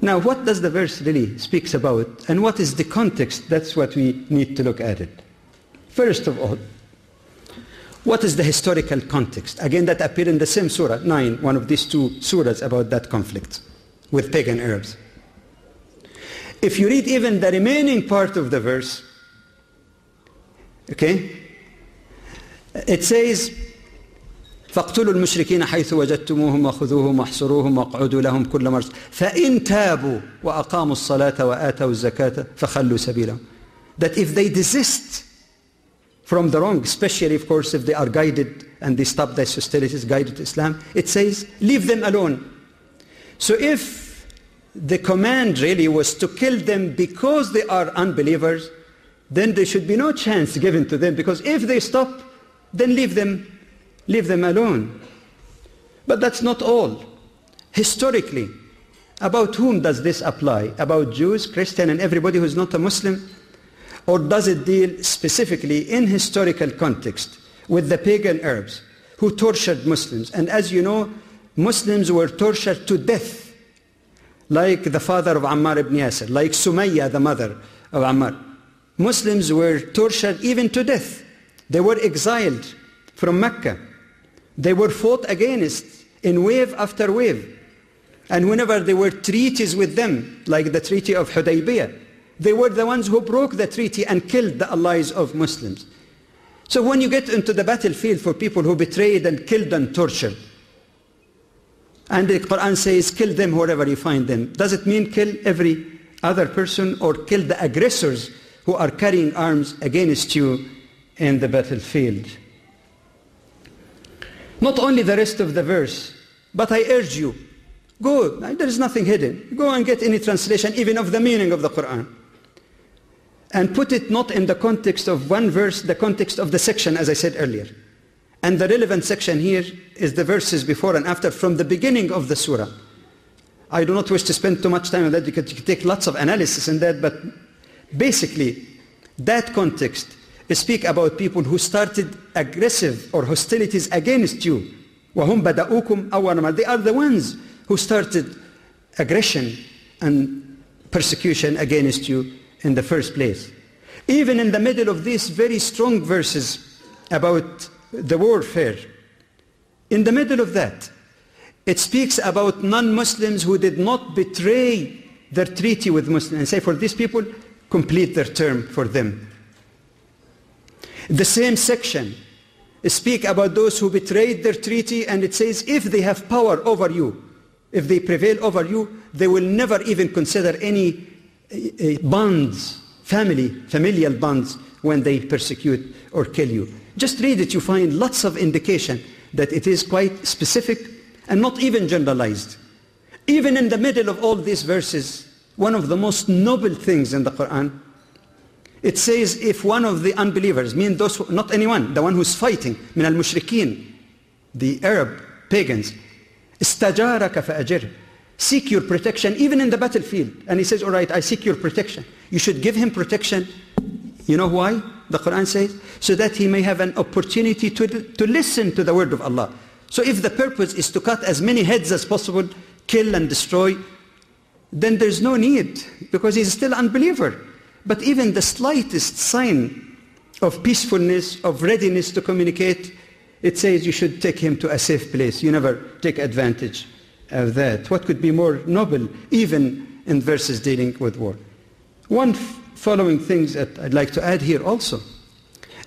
Now, what does the verse really speaks about, and what is the context? That's what we need to look at it. First of all, what is the historical context? Again, that appeared in the same surah, 9, one of these two surahs about that conflict with pagan Arabs. If you read even the remaining part of the verse, okay, it says, فاقتلوا المشركين حيث وجدتموهم وخذوهم واحصروهم واقعدوا لهم كل مرصد فإن تابوا وأقاموا الصلاة وآتوا الزكاة فخلوا سبيلهم. That if they desist from the wrong, especially of course if they are guided and they stop their hostilities, guided to Islam, it says leave them alone. So if the command really was to kill them because they are unbelievers, then there should be no chance given to them, because if they stop, then leave them alone. But that's not all. Historically, about whom does this apply? About Jews, Christians, and everybody who's not a Muslim? Or does it deal specifically in historical context with the pagan Arabs who tortured Muslims? And as you know, Muslims were tortured to death, like the father of Ammar ibn Yasir, like Sumayya, the mother of Ammar. Muslims were tortured even to death. They were exiled from Mecca. They were fought against in wave after wave. And whenever there were treaties with them, like the Treaty of Hudaybiyah, they were the ones who broke the treaty and killed the allies of Muslims. So when you get into the battlefield for people who betrayed and killed and tortured, and the Quran says, kill them wherever you find them, does it mean kill every other person or kill the aggressors who are carrying arms against you in the battlefield? Not only the rest of the verse, but I urge you, go, there is nothing hidden. Go and get any translation, even of the meaning of the Quran. And put it not in the context of one verse, the context of the section, as I said earlier. And the relevant section here is the verses before and after from the beginning of the surah. I do not wish to spend too much time on that because you can take lots of analysis in that, but basically, that context speak about people who started aggressive or hostilities against you. وَهُمْ بَدَأُوكُمْ أَوَّلَ مَرَّةٍ. They are the ones who started aggression and persecution against you in the first place. Even in the middle of these very strong verses about the warfare, in the middle of that, it speaks about non-Muslims who did not betray their treaty with Muslims and say, for these people, complete their term for them. The same section speak about those who betrayed their treaty, and it says if they have power over you, if they prevail over you, they will never even consider any bonds, familial bonds, when they persecute or kill you. Just read it, you find lots of indication that it is quite specific and not even generalized. Even in the middle of all these verses, one of the most noble things in the Quran, it says if one of the unbelievers, mean those who, not anyone, the one who's fighting, min al-mushrikeen, the Arab pagans, istajaraka fa'ajir, seek your protection even in the battlefield. And he says, all right, I seek your protection. You should give him protection. You know why? The Quran says, so that he may have an opportunity to listen to the word of Allah. So if the purpose is to cut as many heads as possible, kill and destroy, then there's no need, because he's still an unbeliever. But even the slightest sign of peacefulness, of readiness to communicate, it says you should take him to a safe place. You never take advantage of that. What could be more noble, even in verses dealing with war? One following things that I'd like to add here also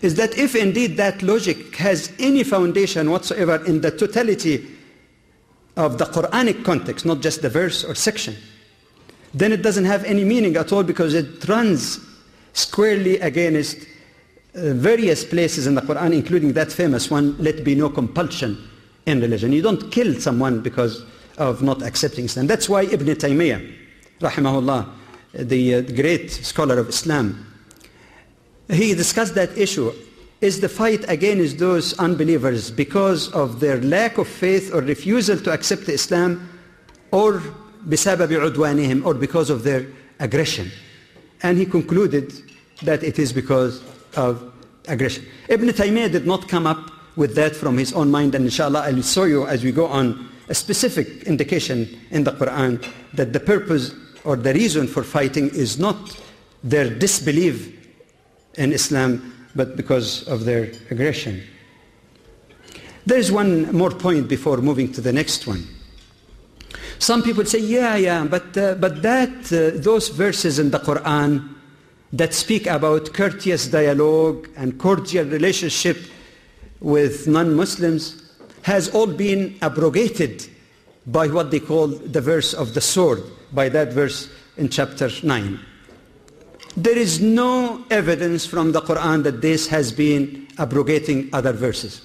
is that if indeed that logic has any foundation whatsoever in the totality of the Quranic context, not just the verse or section, then it doesn't have any meaning at all, because it runs squarely against various places in the Quran, including that famous one, let be no compulsion in religion. You don't kill someone because of not accepting Islam. That's why Ibn Taymiyyah, rahimahullah, the great scholar of Islam, he discussed that issue. Is the fight against those unbelievers because of their lack of faith or refusal to accept Islam, or بسبب عدوانهم, or because of their aggression? And he concluded that it is because of aggression. Ibn Taymiyyah did not come up with that from his own mind, and inshallah I will show you as we go on a specific indication in the Quran that the purpose or the reason for fighting is not their disbelief in Islam, but because of their aggression. There is one more point before moving to the next one. Some people say, but those verses in the Quran that speak about courteous dialogue and cordial relationship with non-Muslims has all been abrogated by what they call the verse of the sword, by that verse in chapter 9. There is no evidence from the Quran that this has been abrogating other verses.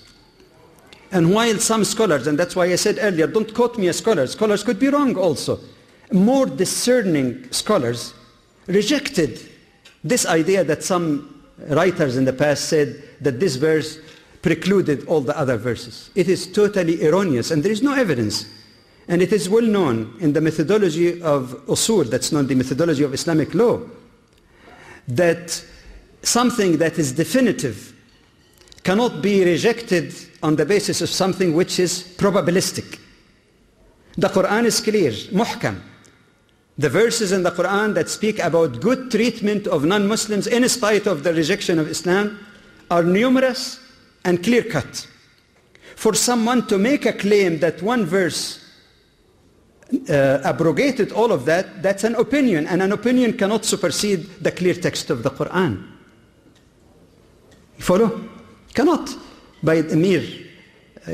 And while some scholars, and that's why I said earlier, don't quote me as scholars, scholars could be wrong also. More discerning scholars rejected this idea that some writers in the past said that this verse precluded all the other verses. It is totally erroneous, and there is no evidence. And it is well known in the methodology of usul, that's known the methodology of Islamic law, that something that is definitive cannot be rejected on the basis of something which is probabilistic. The Quran is clear, muhkam. The verses in the Quran that speak about good treatment of non-Muslims in spite of the rejection of Islam are numerous and clear-cut. For someone to make a claim that one verse abrogated all of that, that's an opinion, and an opinion cannot supersede the clear text of the Quran. You follow? Cannot, by a mere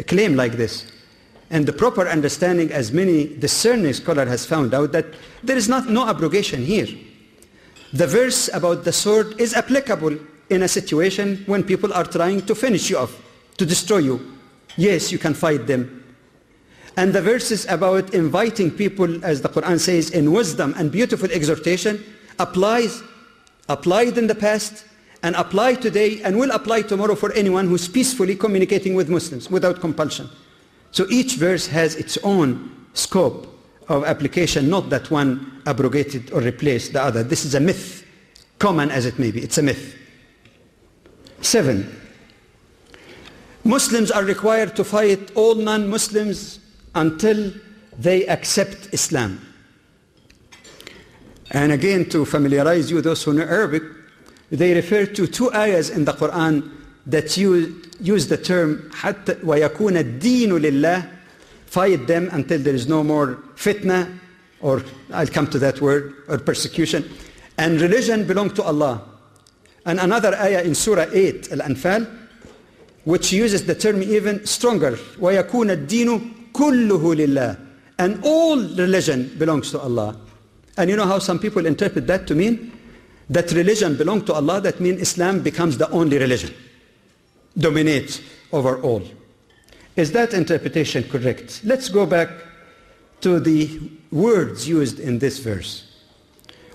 claim like this. And the proper understanding, as many discerning scholars has found out, that there is no abrogation here. The verse about the sword is applicable in a situation when people are trying to finish you off, to destroy you. Yes, you can fight them. And the verses about inviting people, as the Quran says, in wisdom and beautiful exhortation, applied in the past, and apply today, and will apply tomorrow for anyone who's peacefully communicating with Muslims without compulsion. So each verse has its own scope of application, not that one abrogated or replaced the other. This is a myth, common as it may be. It's a myth. 7. Muslims are required to fight all non-Muslims until they accept Islam. And again, to familiarize you, those who know Arabic, they refer to 2 ayahs in the Quran that use the term حتى ويكون الدين لله, fight them until there is no more fitna, or I'll come to that word, or persecution, and religion belongs to Allah. And another ayah in Surah 8, Al-Anfal, which uses the term even stronger, ويكون الدين كله لله, and all religion belongs to Allah. And you know how some people interpret that to mean? That religion belongs to Allah, that means Islam becomes the only religion, dominates over all. Is that interpretation correct? Let's go back to the words used in this verse.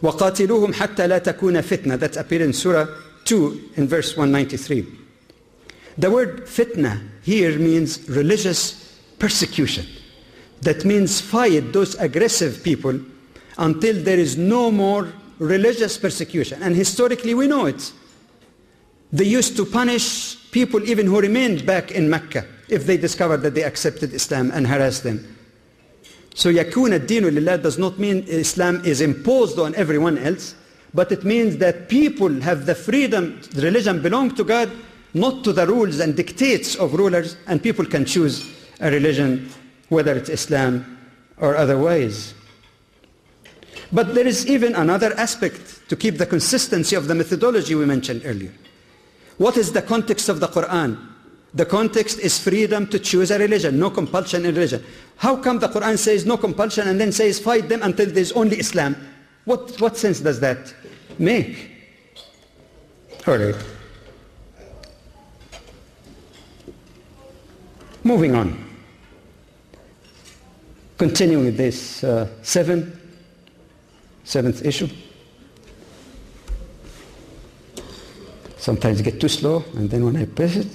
وَقَاتِلُوهُمْ حَتَّى لَا تَكُونَ فِتْنَةً, that appears in Surah 2 in verse 193. The word fitna here means religious persecution. That means fight those aggressive people until there is no more religious persecution. And historically we know it. They used to punish people even who remained back in Mecca if they discovered that they accepted Islam, and harass them. So يَكُونَ الدِّينُ لِلَّهِ does not mean Islam is imposed on everyone else, but it means that people have the freedom, the religion belongs to God, not to the rules and dictates of rulers, and people can choose a religion, whether it's Islam or otherwise. But there is even another aspect to keep the consistency of the methodology we mentioned earlier. What is the context of the Quran? The context is freedom to choose a religion, no compulsion in religion. How come the Quran says no compulsion and then says fight them until there is only Islam? What sense does that make? All right. Moving on. Continuing with this seventh issue. Sometimes get too slow, and then when I press it,